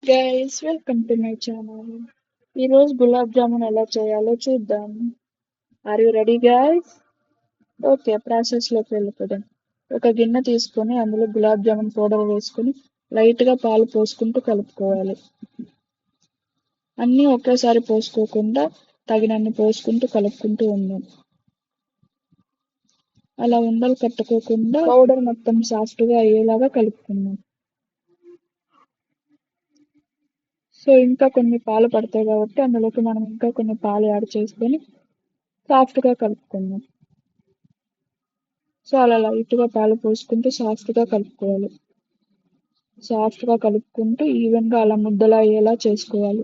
Guys welcome to my channel. ఈరోజు గులాబ్ జామున్ ఎలా చేయాలో చూద్దాం. Are you ready guys? Okay, ప్రాసెస్లోకి వెళ్ళిపోదాం. ఒక గిన్నె తీసుకొని అందులో గులాబ్ జామున్ పౌడర్ వేసుకొని లైట్గా పాలు పోసుకుంటూ కలుపుకోవాలి. అన్నీ ఒకేసారి పోసుకోకుండా తగినన్ని పోసుకుంటూ కలుపుకుంటూ ఉందాం. అలా ఉండలు కట్టుకోకుండా పౌడర్ మొత్తం సాఫ్ట్గా అయ్యేలాగా కలుపుకుందాం. సో ఇంకా కొన్ని పాలు పడతాయి కాబట్టి అందులోకి మనం ఇంకా కొన్ని పాలు యాడ్ చేసుకొని సాఫ్ట్గా కలుపుకుందాం. సో అలా లైట్గా పాలు పోసుకుంటూ సాఫ్ట్గా కలుపుకోవాలి. సాఫ్ట్గా కలుపుకుంటూ ఈవెన్గా అలా ముద్దలా అయ్యేలా చేసుకోవాలి.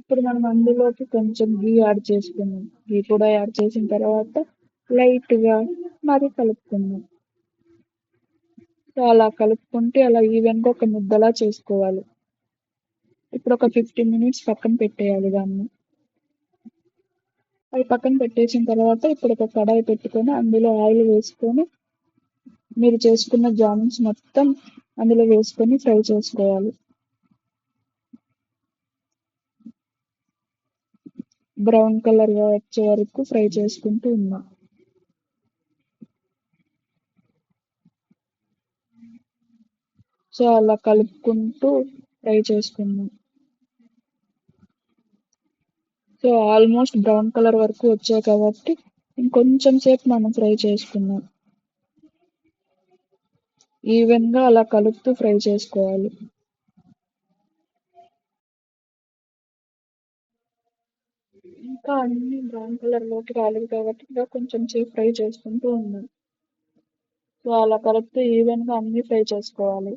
ఇప్పుడు మనం అందులోకి కొంచెం గీ యాడ్ చేసుకుందాం. గీ కూడా యాడ్ చేసిన తర్వాత లైట్గా మరి కలుపుకుందాం. సో అలా కలుపుకుంటే అలా ఈవెన్గా ఒక ముద్దలా చేసుకోవాలి. ఇప్పుడు ఒక 15 minutes పక్కన పెట్టేయాలి దాన్ని. అవి పక్కన పెట్టేసిన తర్వాత ఇప్పుడు ఒక కడాయి పెట్టుకొని అందులో ఆయిల్ వేసుకొని మీరు చేసుకున్న జామున్స్ మొత్తం అందులో వేసుకొని ఫ్రై చేసుకోవాలి. బ్రౌన్ కలర్గా వచ్చే వరకు ఫ్రై చేసుకుంటూ ఉన్నాం. సో అలా కలుపుకుంటూ ఫ్రై చేసుకుందాం. సో ఆల్మోస్ట్ బ్రౌన్ కలర్ వరకు వచ్చాయి కాబట్టి ఇంకొంచెం సేపు మనం ఫ్రై చేసుకుందాం. ఈవెన్గా అలా కలుపుతూ ఫ్రై చేసుకోవాలి. ఇంకా అన్ని బ్రౌన్ కలర్లోకి రాలేదు కాబట్టి ఇంకా కొంచెం సేపు ఫ్రై చేసుకుంటూ ఉన్నాం. సో అలా కలుపుతూ ఈవెన్గా అన్ని ఫ్రై చేసుకోవాలి.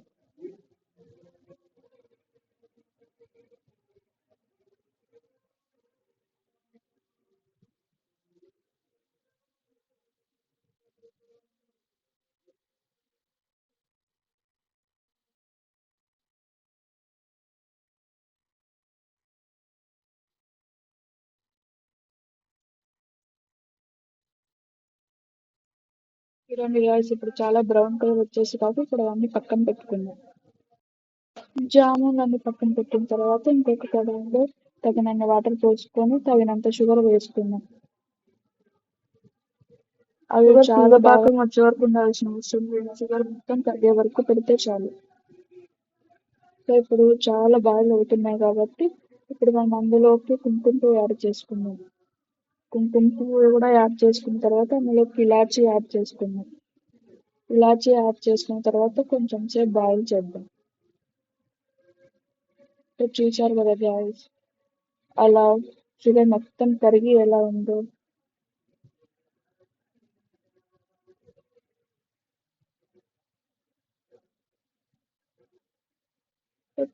చూడండి గాయ్స్, ఇప్పుడు చాలా బ్రౌన్ కలర్ వచ్చేసి కాబట్టి ఇప్పుడు అవన్నీ పక్కన పెట్టుకుందాం. జామున్ అన్ని పక్కన పెట్టిన తర్వాత ఇంకొక కడాయిలో తగినన్ని వాటర్ పోసుకొని తగినంత షుగర్ వేసుకుందాం. అవి చాలా పాకం వచ్చే వరకు ఉండాల్సిన అవసరం లేదు. షుగర్ మొత్తం కరిగే వరకు పెడితే చాలు. సో ఇప్పుడు చాలా బాయిల్ అవుతున్నాయి కాబట్టి ఇప్పుడు మనం అందులోకి కుంకుమ పువ్వు యాడ్ చేసుకుందాం. కుంకుమ పువ్వు కూడా యాడ్ చేసుకున్న తర్వాత అందులోకి ఇలాచీ యాడ్ చేసుకుందాం. ఇలాచీ యాడ్ చేసుకున్న తర్వాత కొంచెం సేపు బాయిల్ చేద్దాం. చూసారు కదా గాయస్, అలా షుగర్ మొత్తం కరిగి ఎలా ఉందో.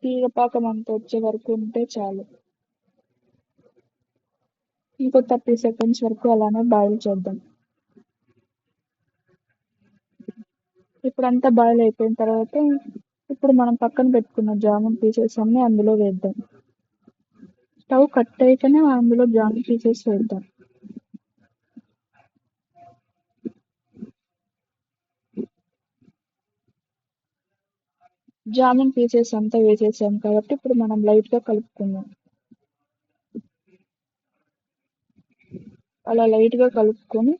తీగ పాకం అంత వచ్చే వరకు ఉంటే చాలు. ఇంకో 30 seconds వరకు అలానే బాయిల్ చేద్దాం. ఇప్పుడంతా బాయిల్ అయిపోయిన తర్వాత ఇప్పుడు మనం పక్కన పెట్టుకున్న జామున్ పీసెస్ అన్ని అందులో వేద్దాం. స్టవ్ కట్ అయితేనే అందులో జామున్ పీసెస్ వేద్దాం. జామున్ పీసెస్ అంతా వేసేసాం కాబట్టి ఇప్పుడు మనం లైట్గా కలుపుకుందాం. అలా లైట్గా కలుపుకొని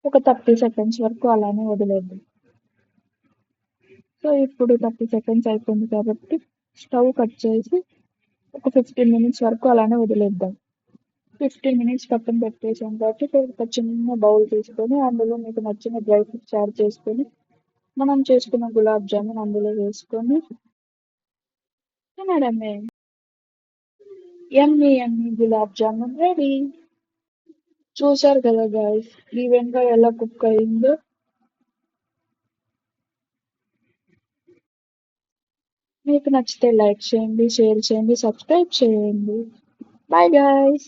ఒక 30 seconds వరకు అలానే వదిలేద్దాం. సో ఇప్పుడు 30 seconds అయిపోయింది కాబట్టి స్టవ్ కట్ చేసి ఒక 15 minutes వరకు అలానే వదిలేద్దాం. 15 minutes పక్కన పెట్టేసాం కాబట్టి ఒక చిన్న బౌల్ తీసుకొని అందులో మీకు నచ్చిన డ్రై ఫ్రూట్స్ యాడ్ చేసుకొని మనం చేసుకున్న గులాబ్ జామున్ అందులో వేసుకొని తినడమే. యమ్మీ యమ్మీ గులాబ్ జామున్ రెడీ. చూసారు కదా గాయస్, ఈవెన్గా ఎలా కుక్ అయిందో. మీకు నచ్చితే లైక్ చేయండి, షేర్ చేయండి, సబ్స్క్రైబ్ చేయండి. Bye guys.